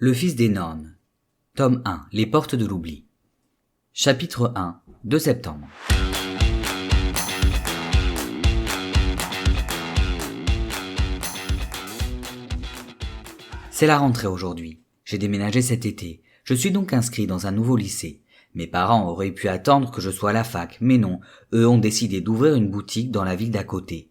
Le fils des normes. Tome 1. Les portes de l'oubli. Chapitre 1. 2 septembre. C'est la rentrée aujourd'hui. J'ai déménagé cet été. Je suis donc inscrit dans un nouveau lycée. Mes parents auraient pu attendre que je sois à la fac, mais non, eux ont décidé d'ouvrir une boutique dans la ville d'à côté.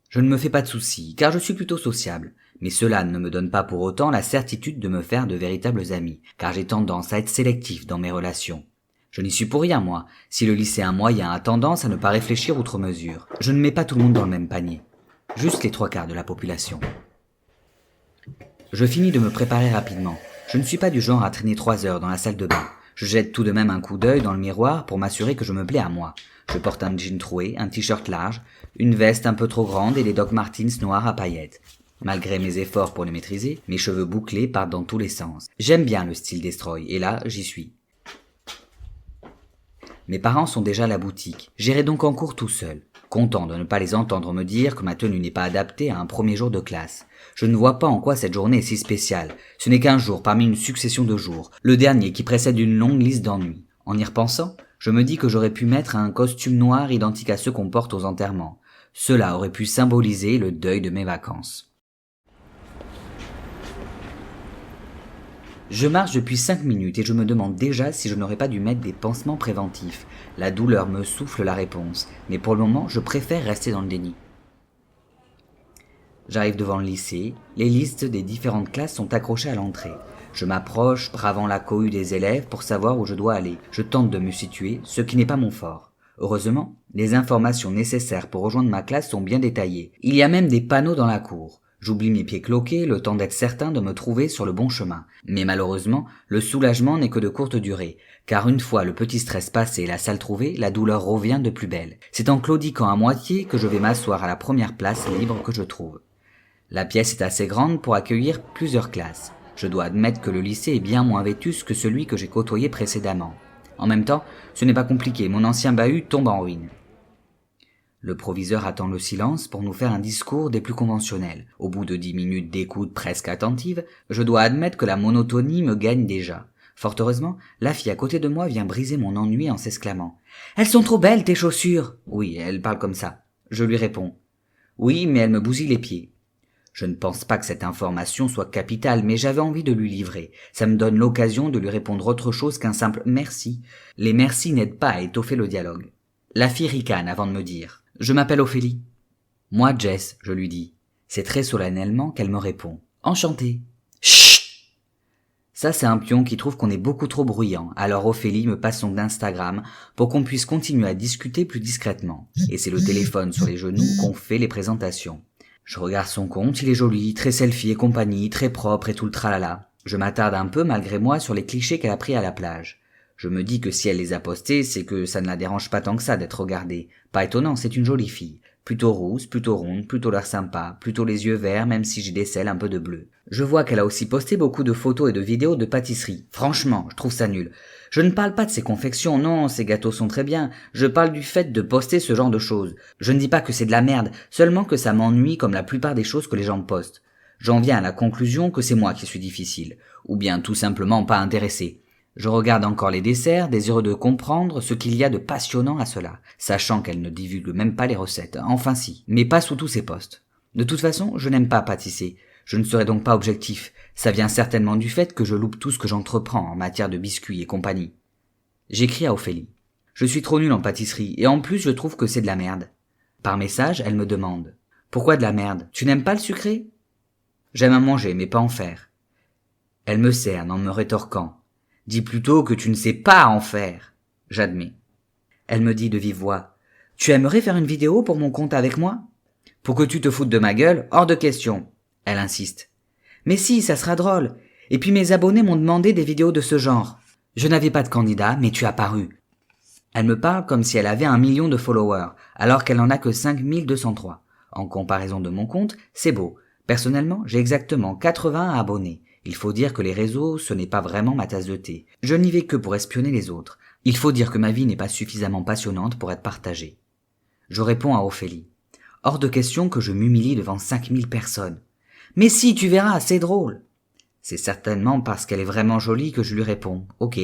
Je ne me fais pas de soucis, car je suis plutôt sociable. Mais cela ne me donne pas pour autant la certitude de me faire de véritables amis, car j'ai tendance à être sélectif dans mes relations. Je n'y suis pour rien, moi. Si le lycéen moyen a tendance à ne pas réfléchir outre mesure, je ne mets pas tout le monde dans le même panier. Juste les 3/4 de la population. Je finis de me préparer rapidement. Je ne suis pas du genre à traîner 3 heures dans la salle de bain. Je jette tout de même un coup d'œil dans le miroir pour m'assurer que je me plais à moi. Je porte un jean troué, un t-shirt large, une veste un peu trop grande et des Doc Martens noirs à paillettes. Malgré mes efforts pour les maîtriser, mes cheveux bouclés partent dans tous les sens. J'aime bien le style Destroy, et là, j'y suis. Mes parents sont déjà à la boutique. J'irai donc en cours tout seul, content de ne pas les entendre me dire que ma tenue n'est pas adaptée à un premier jour de classe. Je ne vois pas en quoi cette journée est si spéciale. Ce n'est qu'un jour parmi une succession de jours, le dernier qui précède une longue liste d'ennuis. En y repensant, je me dis que j'aurais pu mettre un costume noir identique à ceux qu'on porte aux enterrements. Cela aurait pu symboliser le deuil de mes vacances. Je marche depuis 5 minutes et je me demande déjà si je n'aurais pas dû mettre des pansements préventifs. La douleur me souffle la réponse, mais pour le moment, je préfère rester dans le déni. J'arrive devant le lycée, les listes des différentes classes sont accrochées à l'entrée. Je m'approche, bravant la cohue des élèves pour savoir où je dois aller. Je tente de me situer, ce qui n'est pas mon fort. Heureusement, les informations nécessaires pour rejoindre ma classe sont bien détaillées. Il y a même des panneaux dans la cour. J'oublie mes pieds cloqués, le temps d'être certain de me trouver sur le bon chemin. Mais malheureusement, le soulagement n'est que de courte durée, car une fois le petit stress passé et la salle trouvée, la douleur revient de plus belle. C'est en claudiquant à moitié que je vais m'asseoir à la première place libre que je trouve. La pièce est assez grande pour accueillir plusieurs classes. Je dois admettre que le lycée est bien moins vétuste que celui que j'ai côtoyé précédemment. En même temps, ce n'est pas compliqué, mon ancien bahut tombe en ruine. Le proviseur attend le silence pour nous faire un discours des plus conventionnels. Au bout de 10 minutes d'écoute presque attentive, je dois admettre que la monotonie me gagne déjà. Fort heureusement, la fille à côté de moi vient briser mon ennui en s'exclamant « Elles sont trop belles tes chaussures !» Oui, elle parle comme ça. Je lui réponds « Oui, mais elle me bousille les pieds. » Je ne pense pas que cette information soit capitale, mais j'avais envie de lui livrer. Ça me donne l'occasion de lui répondre autre chose qu'un simple « merci ». Les merci n'aident pas à étoffer le dialogue. La fille ricane avant de me dire « Je m'appelle Ophélie. » Moi, Jess, je lui dis. C'est très solennellement qu'elle me répond. « Enchantée. » Chut. Ça, c'est un pion qui trouve qu'on est beaucoup trop bruyant, alors Ophélie me passe son Instagram pour qu'on puisse continuer à discuter plus discrètement. Et c'est le téléphone sur les genoux qu'on fait les présentations. Je regarde son compte, il est joli, très selfie et compagnie, très propre et tout le tralala. Je m'attarde un peu malgré moi sur les clichés qu'elle a pris à la plage. Je me dis que si elle les a postés, c'est que ça ne la dérange pas tant que ça d'être regardée. Pas étonnant, c'est une jolie fille. Plutôt rousse, plutôt ronde, plutôt l'air sympa, plutôt les yeux verts même si j'y décèle un peu de bleu. Je vois qu'elle a aussi posté beaucoup de photos et de vidéos de pâtisserie. Franchement, je trouve ça nul. Je ne parle pas de ses confections, non, ses gâteaux sont très bien. Je parle du fait de poster ce genre de choses. Je ne dis pas que c'est de la merde, seulement que ça m'ennuie comme la plupart des choses que les gens postent. J'en viens à la conclusion que c'est moi qui suis difficile. Ou bien tout simplement pas intéressé. Je regarde encore les desserts, désireux de comprendre ce qu'il y a de passionnant à cela, sachant qu'elle ne divulgue même pas les recettes, enfin si, mais pas sous tous ses posts. De toute façon, je n'aime pas pâtisser, je ne serai donc pas objectif, ça vient certainement du fait que je loupe tout ce que j'entreprends en matière de biscuits et compagnie. J'écris à Ophélie. Je suis trop nul en pâtisserie, et en plus je trouve que c'est de la merde. Par message, elle me demande. Pourquoi de la merde? Tu n'aimes pas le sucré? J'aime à manger, mais pas en faire. Elle me cerne en me rétorquant. Dis plutôt que tu ne sais pas en faire. J'admets. Elle me dit de vive voix. Tu aimerais faire une vidéo pour mon compte avec moi? Pour que tu te foutes de ma gueule? Hors de question. Elle insiste. Mais si, ça sera drôle. Et puis mes abonnés m'ont demandé des vidéos de ce genre. Je n'avais pas de candidat, mais tu as paru. Elle me parle comme si elle avait 1 million de followers, alors qu'elle n'en a que 5203. En comparaison de mon compte, c'est beau. Personnellement, j'ai exactement 80 abonnés. Il faut dire que les réseaux, ce n'est pas vraiment ma tasse de thé. Je n'y vais que pour espionner les autres. Il faut dire que ma vie n'est pas suffisamment passionnante pour être partagée. Je réponds à Ophélie. Hors de question que je m'humilie devant 5000 personnes. Mais si, tu verras, c'est drôle. C'est certainement parce qu'elle est vraiment jolie que je lui réponds « Ok ».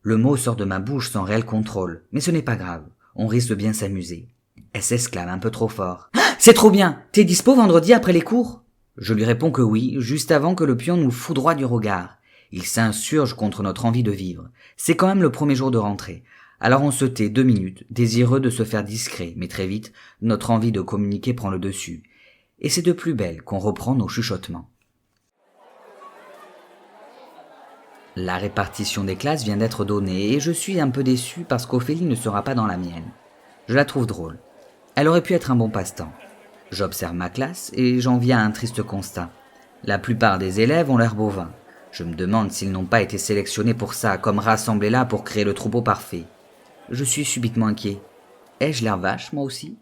Le mot sort de ma bouche sans réel contrôle, mais ce n'est pas grave, on risque de bien s'amuser. Elle s'exclame un peu trop fort. « C'est trop bien! T'es dispo vendredi après les cours ?» Je lui réponds que oui, juste avant que le pion nous foudroie du regard. Il s'insurge contre notre envie de vivre. C'est quand même le premier jour de rentrée. Alors on se tait 2 minutes, désireux de se faire discret, mais très vite, notre envie de communiquer prend le dessus. Et c'est de plus belle qu'on reprend nos chuchotements. La répartition des classes vient d'être donnée et je suis un peu déçu parce qu'Ophélie ne sera pas dans la mienne. Je la trouve drôle. Elle aurait pu être un bon passe-temps. J'observe ma classe et j'en viens à un triste constat. La plupart des élèves ont l'air bovins. Je me demande s'ils n'ont pas été sélectionnés pour ça, comme rassemblés là pour créer le troupeau parfait. Je suis subitement inquiet. Ai-je l'air vache, moi aussi ?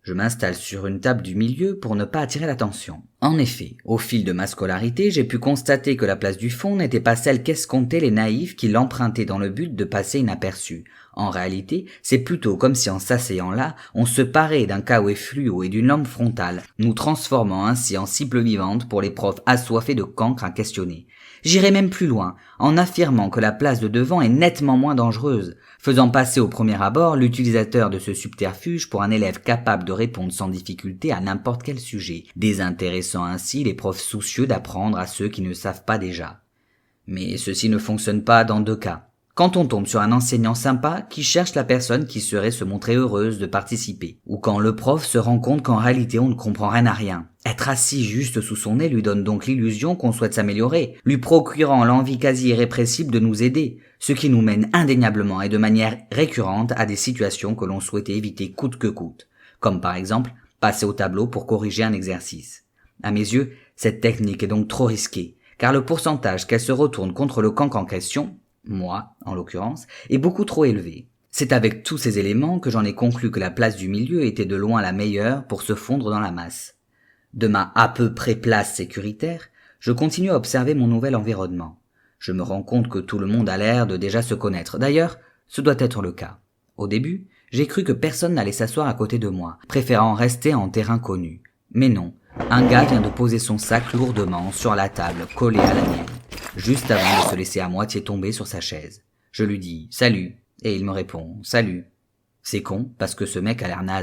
Je m'installe sur une table du milieu pour ne pas attirer l'attention. En effet, au fil de ma scolarité, j'ai pu constater que la place du fond n'était pas celle qu'escomptaient les naïfs qui l'empruntaient dans le but de passer inaperçus. En réalité, c'est plutôt comme si en s'asseyant là, on se parait d'un caouet fluo et d'une lampe frontale, nous transformant ainsi en cible vivante pour les profs assoiffés de cancre à questionner. J'irai même plus loin, en affirmant que la place de devant est nettement moins dangereuse, faisant passer au premier abord l'utilisateur de ce subterfuge pour un élève capable de répondre sans difficulté à n'importe quel sujet, désintéressant ainsi les profs soucieux d'apprendre à ceux qui ne savent pas déjà. Mais ceci ne fonctionne pas dans 2 cas. Quand on tombe sur un enseignant sympa qui cherche la personne qui saurait se montrer heureuse de participer, ou quand le prof se rend compte qu'en réalité on ne comprend rien à rien. Être assis juste sous son nez lui donne donc l'illusion qu'on souhaite s'améliorer, lui procurant l'envie quasi irrépressible de nous aider, ce qui nous mène indéniablement et de manière récurrente à des situations que l'on souhaitait éviter coûte que coûte, comme par exemple passer au tableau pour corriger un exercice. À mes yeux, cette technique est donc trop risquée, car le pourcentage qu'elle se retourne contre le cancre en question, moi, en l'occurrence, est beaucoup trop élevé. C'est avec tous ces éléments que j'en ai conclu que la place du milieu était de loin la meilleure pour se fondre dans la masse. De ma à peu près place sécuritaire, je continue à observer mon nouvel environnement. Je me rends compte que tout le monde a l'air de déjà se connaître. D'ailleurs, ce doit être le cas. Au début, j'ai cru que personne n'allait s'asseoir à côté de moi, préférant rester en terrain connu. Mais non, un gars vient de poser son sac lourdement sur la table collée à la mienne, juste avant de se laisser à moitié tomber sur sa chaise. Je lui dis « Salut » et il me répond « Salut ». C'est con parce que ce mec a l'air naze.